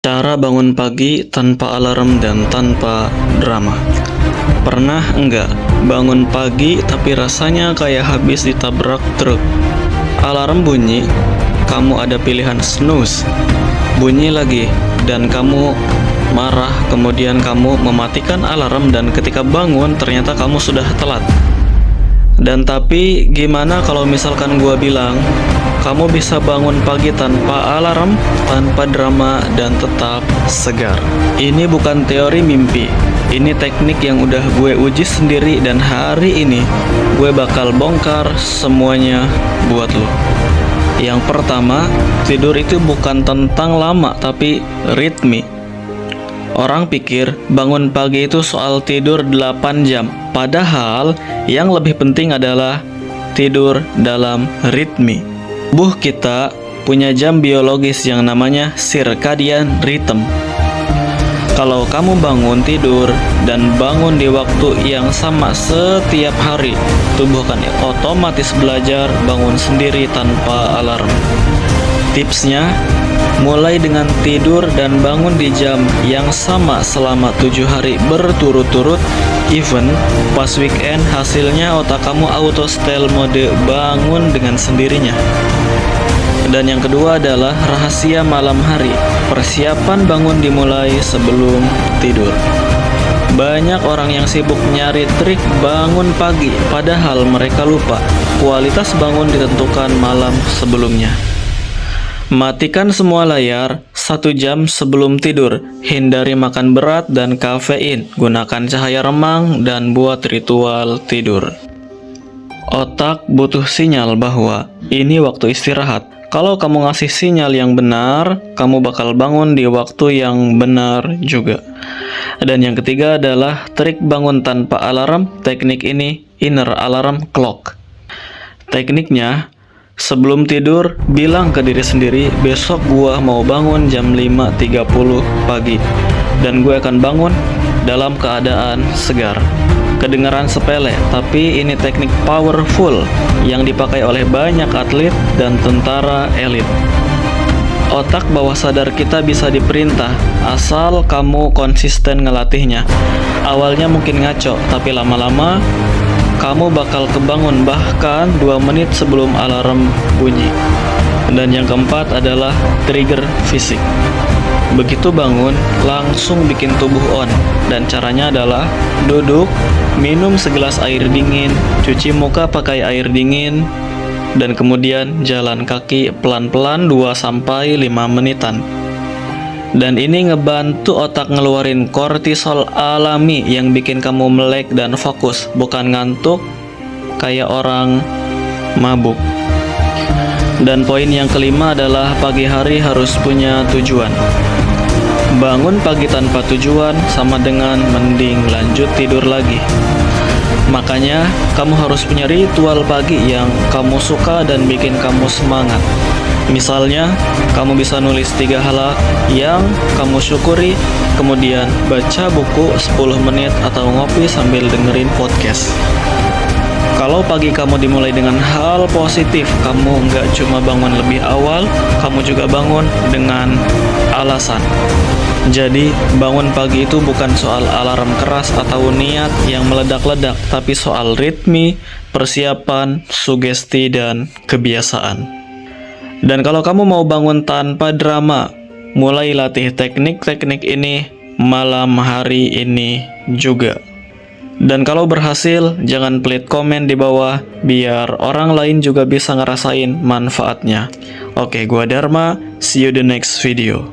Cara bangun pagi tanpa alarm dan tanpa drama. Pernah enggak bangun pagi tapi rasanya kayak habis ditabrak truk? Alarm bunyi, kamu ada pilihan snooze. Bunyi lagi, dan kamu marah. Kemudian kamu mematikan alarm dan ketika bangun ternyata kamu sudah telat. Dan tapi gimana kalau misalkan gua bilang kamu bisa bangun pagi tanpa alarm, tanpa drama, dan tetap segar? Ini bukan teori mimpi, ini teknik yang udah gue uji sendiri dan hari ini gue bakal bongkar semuanya buat lo. Yang pertama, tidur itu bukan tentang lama tapi ritme. Orang pikir bangun pagi itu soal tidur 8 jam, padahal yang lebih penting adalah tidur dalam ritme. Tubuh kita punya jam biologis yang namanya circadian rhythm. Kalau kamu bangun tidur dan bangun di waktu yang sama setiap hari, tubuh akan otomatis belajar bangun sendiri tanpa alarm. Tipsnya, mulai dengan tidur dan bangun di jam yang sama selama 7 hari berturut-turut. Even pas weekend, hasilnya otak kamu auto style mode bangun dengan sendirinya. Dan yang kedua adalah rahasia malam hari. Persiapan bangun dimulai sebelum tidur. Banyak orang yang sibuk nyari trik bangun pagi, padahal mereka lupa kualitas bangun ditentukan malam sebelumnya. Matikan semua layar 1 jam sebelum tidur. Hindari makan berat dan kafein. Gunakan cahaya remang dan buat ritual tidur. Otak butuh sinyal bahwa ini waktu istirahat. Kalau kamu ngasih sinyal yang benar, kamu bakal bangun di waktu yang benar juga. Dan yang ketiga adalah trik bangun tanpa alarm. Teknik ini inner alarm clock. Tekniknya, sebelum tidur, bilang ke diri sendiri, besok gua mau bangun jam 5.30 pagi. Dan gue akan bangun dalam keadaan segar. Kedengaran sepele, tapi ini teknik powerful yang dipakai oleh banyak atlet dan tentara elit. Otak bawah sadar kita bisa diperintah, asal kamu konsisten ngelatihnya. Awalnya mungkin ngaco, tapi lama-lama kamu bakal kebangun bahkan 2 menit sebelum alarm bunyi. Dan yang keempat adalah trigger fisik. Begitu bangun, langsung bikin tubuh on. Dan caranya adalah duduk, minum segelas air dingin, cuci muka pakai air dingin, dan kemudian jalan kaki pelan-pelan 2-5 menitan. Dan ini ngebantu otak ngeluarin kortisol alami yang bikin kamu melek dan fokus, bukan ngantuk kayak orang mabuk. Dan poin yang kelima adalah pagi hari harus punya tujuan. Bangun pagi tanpa tujuan sama dengan mending lanjut tidur lagi. Makanya kamu harus punya ritual pagi yang kamu suka dan bikin kamu semangat. Misalnya, kamu bisa nulis 3 hal yang kamu syukuri, kemudian baca buku 10 menit atau ngopi sambil dengerin podcast. Kalau pagi kamu dimulai dengan hal positif, kamu nggak cuma bangun lebih awal, kamu juga bangun dengan alasan. Jadi, bangun pagi itu bukan soal alarm keras atau niat yang meledak-ledak, tapi soal ritme, persiapan, sugesti, dan kebiasaan. Dan kalau kamu mau bangun tanpa drama, mulai latih teknik-teknik ini malam hari ini juga. Dan kalau berhasil, jangan pelit komen di bawah, biar orang lain juga bisa ngerasain manfaatnya. Oke, gua Dharma, see you the next video.